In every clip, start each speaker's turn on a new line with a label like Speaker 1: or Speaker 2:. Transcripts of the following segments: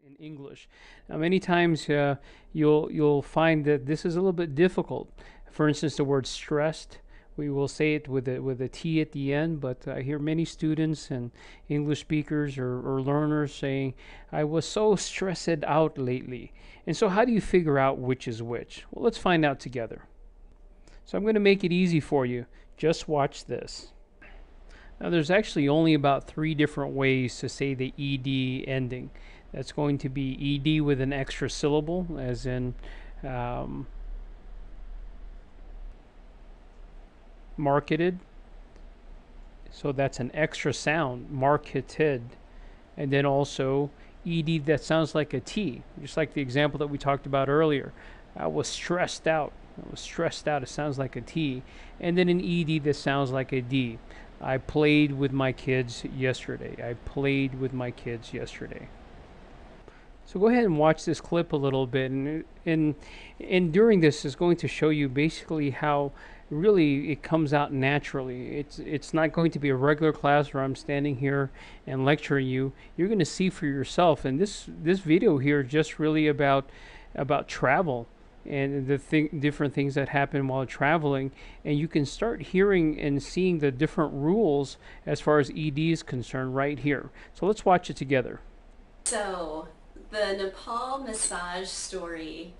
Speaker 1: in English. Now, many times you'll find that this is a little bit difficult. For instance, the word stressed, we will say it with a T at the end, but I hear many students and English speakers or learners saying, "I was so stressed out lately." And so, how do you figure out which is which? Well, let's find out together. So I'm going to make it easy for you. Just watch this. Now, there's actually only about 3 different ways to say the ed ending. That's going to be ed with an extra syllable, as in marketed. So that's an extra sound, marketed. And then also ed that sounds like a T, just like the example that we talked about earlier. I was stressed out. I was stressed out. It sounds like a T. And then an ed that sounds like a D. I played with my kids yesterday. I played with my kids yesterday. So go ahead and watch this clip a little bit, and during this is going to show you basically how really it comes out naturally. It's not going to be a regular class where I'm standing here and lecturing you. You're going to see for yourself. And this video here is just really about travel and the different things that happen while traveling, and you can start hearing and seeing the different rules as far as ed is concerned right here. So let's watch it together.
Speaker 2: So the Nepal massage story,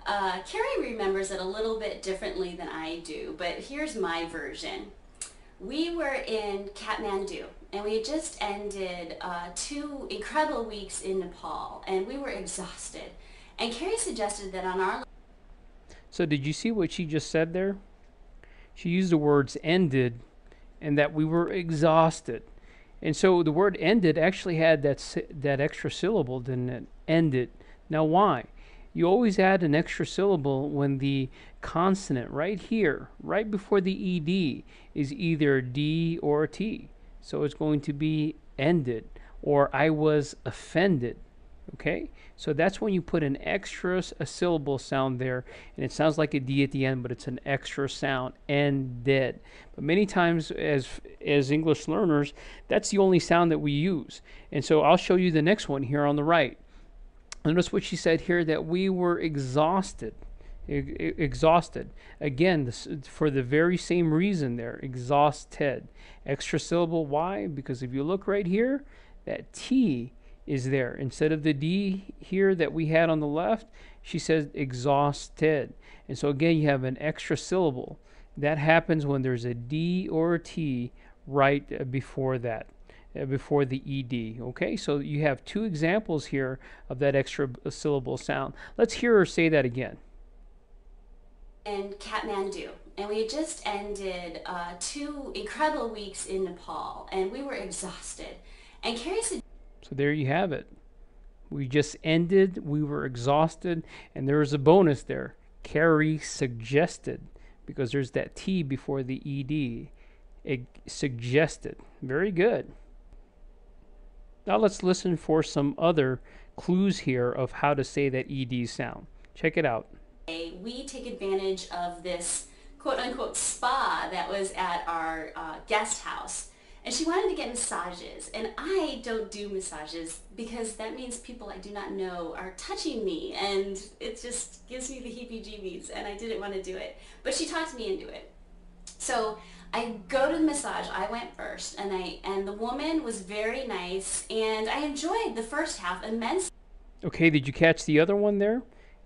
Speaker 2: Carrie remembers it a little bit differently than I do, but here's my version. We were in Kathmandu, and we had just ended 2 incredible weeks in Nepal, and we were exhausted. And Carrie suggested that on our...
Speaker 1: So did you see what she just said there? She used the words ended and that we were exhausted. And so the word ended actually had that extra syllable, didn't it? Ended. Now why? You always add an extra syllable when the consonant right here, right before the ed, is either D or T. So it's going to be ended, or I was offended. Okay, so that's when you put an extra syllable sound there, and it sounds like a D at the end, but it's an extra sound, ended. But many times as English learners, that's the only sound that we use. And so I'll show you the next one here on the right. Notice what she said here, that we were exhausted. Exhausted. Again, for the very same reason there, exhausted. Extra syllable, why? Because if you look right here, that T is there. Instead of the D here that we had on the left, she says exhausted. And so again, you have an extra syllable. That happens when there's a D or a T right before that, before the ed. Okay, so you have 2 examples here of that extra syllable sound. Let's hear her say that again.
Speaker 2: In Kathmandu, and we had just ended 2 incredible weeks in Nepal, and we were exhausted. And Carrie said...
Speaker 1: So there you have it. We just ended, we were exhausted, and there was a bonus there. Carrie suggested, because there's that T before the ed. It suggested. Very good. Now let's listen for some other clues here of how to say that ed sound. Check it out.
Speaker 2: We take advantage of this quote-unquote spa that was at our guest house. And she wanted to get massages, and I don't do massages because that means people I do not know are touching me, and it just gives me the heebie-jeebies, and I didn't want to do it. But she talked me into it. So I go to the massage. I went first, and the woman was very nice, and I enjoyed the first half immensely.
Speaker 1: Okay, did you catch the other one there?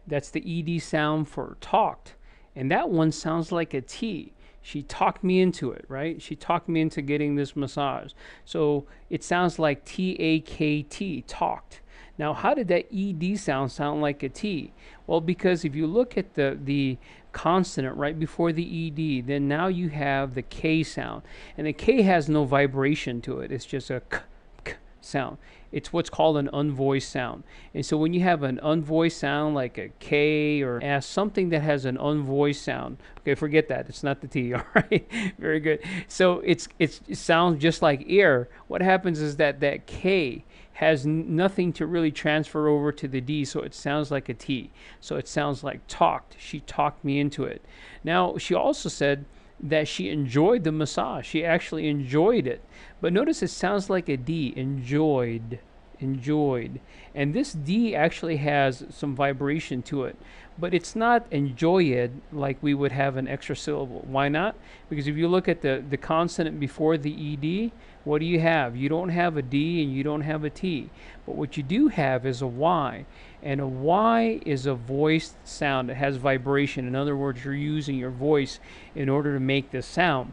Speaker 1: That's the ed sound for talked, and that one sounds like a T. She talked me into it, right? She talked me into getting this massage. So it sounds like T-A-K-T, talked. Now, how did that ed sound like a T? Well, because if you look at the consonant right before the ed, then now you have the K sound. And the K has no vibration to it. It's just a k, k sound. It's what's called an unvoiced sound. And so when you have an unvoiced sound like a K or S, something that has an unvoiced sound, okay, forget that. It's not the T, all right? Very good. So it sounds just like air. What happens is that K has nothing to really transfer over to the D, so it sounds like a T. So it sounds like talked. She talked me into it. Now, she also said that she enjoyed the massage. She actually enjoyed it. But notice it sounds like a D, enjoyed. enjoyed. And this D actually has some vibration to it, but it's not enjoyed like we would have an extra syllable. Why not? Because if you look at the consonant before the ED, what do you have? You don't have a D and you don't have a T. But what you do have is a Y. And a Y is a voiced sound. It has vibration. In other words, you're using your voice in order to make this sound.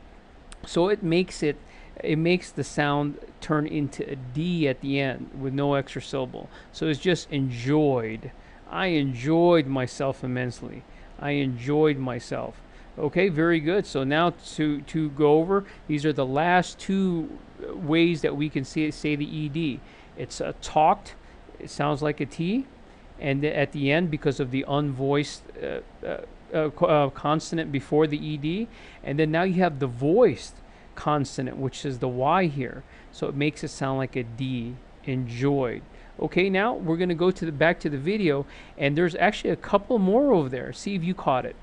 Speaker 1: So it makes the sound turn into a D at the end with no extra syllable. So it's just enjoyed. I enjoyed myself immensely. I enjoyed myself. Okay, very good. So now to go over, these are the last two ways that we can say the ED. It's talked. It sounds like a T. And at the end, because of the unvoiced consonant before the ED. And then now you have the voiced consonant, which is the Y here. So it makes it sound like a D, enjoyed. Okay, now we're going to go to back to the video, and there's actually a couple more over there. See if you caught it.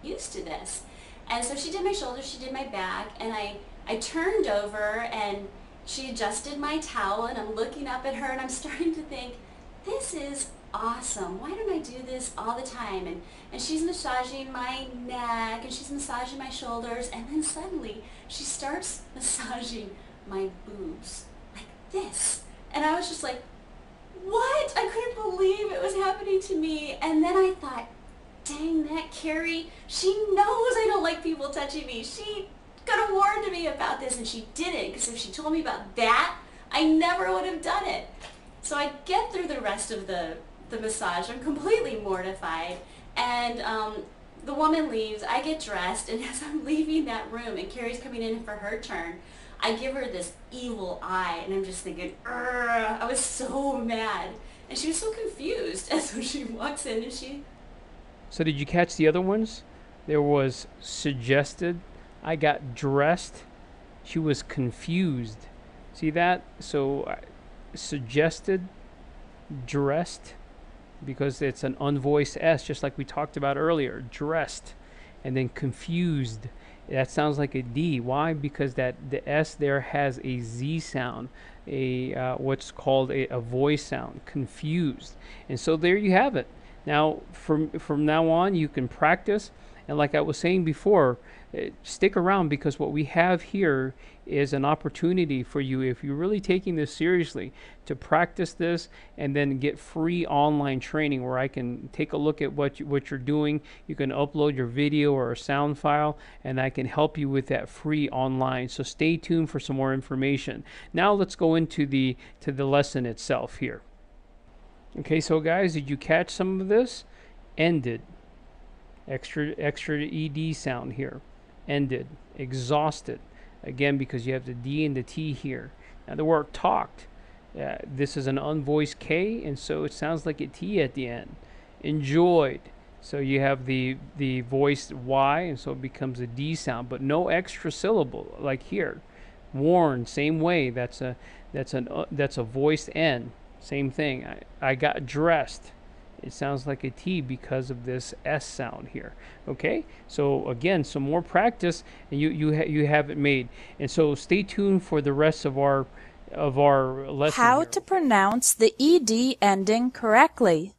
Speaker 2: Used to this. And so she did my shoulders, she did my back, and I turned over and she adjusted my towel, and I'm looking up at her and I'm starting to think, this is awesome. Why don't I do this all the time? And she's massaging my neck and she's massaging my shoulders, and then suddenly she starts massaging my boobs like this. And I was just like, what? I couldn't believe it was happening to me. And then I thought, dang that Carrie, she knows I don't like people touching me. She could have warned me about this, and she didn't, because if she told me about that, I never would have done it. So I get through the rest of the massage. I'm completely mortified, and the woman leaves. I get dressed, and as I'm leaving that room and Carrie's coming in for her turn, I give her this evil eye, and I'm just thinking, I was so mad. And she was so confused as when she walks in and she...
Speaker 1: So did you catch the other ones? There was suggested. I got dressed. She was confused. See that? So suggested, dressed, because it's an unvoiced S, just like we talked about earlier. Dressed. And then confused. That sounds like a D. Why? Because the S there has a Z sound, what's called a voice sound, confused. And so there you have it. Now, from now on, you can practice. And like I was saying before, stick around, because what we have here is an opportunity for you, if you're really taking this seriously, to practice this and then get free online training where I can take a look at what you're doing. You can upload your video or a sound file, and I can help you with that free online. So stay tuned for some more information. Now let's go into the lesson itself here. Okay, so guys, did you catch some of this? Ended. Extra ED sound here. Ended. Exhausted. Again, because you have the D and the T here. Now the word talked. This is an unvoiced K, and so it sounds like a T at the end. Enjoyed. So you have the voiced Y, and so it becomes a D sound, but no extra syllable like here. Worn, same way. That's a voiced N. Same thing. I got dressed. It sounds like a T because of this S sound here. Okay, so again, some more practice, and you have it made. And so stay tuned for the rest of our lesson.
Speaker 3: How
Speaker 1: here.
Speaker 3: to pronounce the ED ending correctly.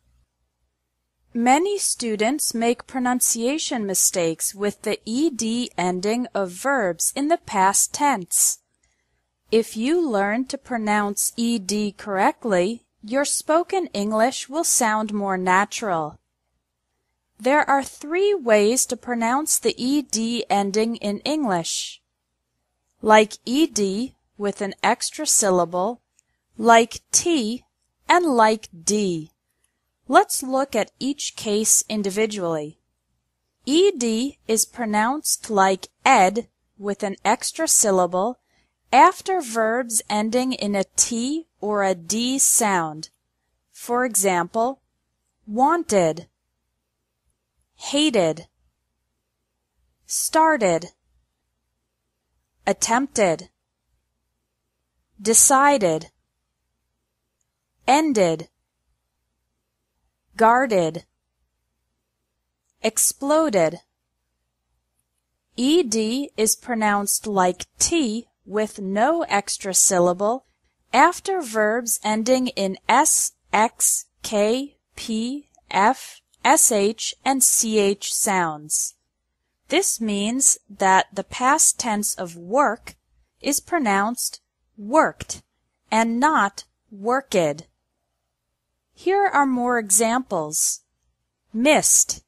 Speaker 3: Many students make pronunciation mistakes with the ED ending of verbs in the past tense. If you learn to pronounce ED correctly, your spoken English will sound more natural. There are 3 ways to pronounce the ED ending in English. Like ED with an extra syllable, like T, and like D. Let's look at each case individually. ED is pronounced like ed with an extra syllable after verbs ending in a T or a D sound. For example, wanted, hated, started, attempted, decided, ended, guarded, exploded. ED is pronounced like T with no extra syllable After verbs ending in S, X, K, P, F, SH, and CH sounds. This means that the past tense of work is pronounced worked and not worked. Here are more examples. Missed,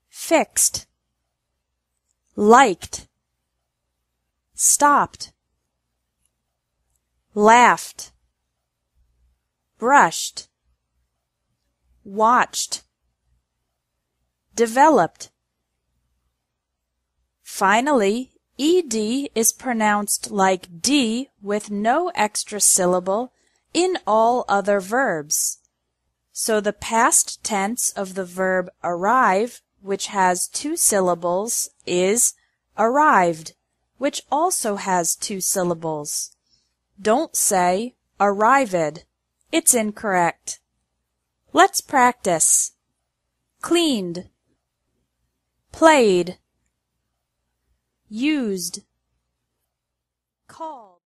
Speaker 3: fixed, liked, stopped, laughed, brushed, watched, developed. Finally, ed is pronounced like d with no extra syllable in all other verbs. So the past tense of the verb arrive, which has 2 syllables, is arrived, which also has 2 syllables. Don't say arrived. It's incorrect. Let's practice. Cleaned, played, used, called.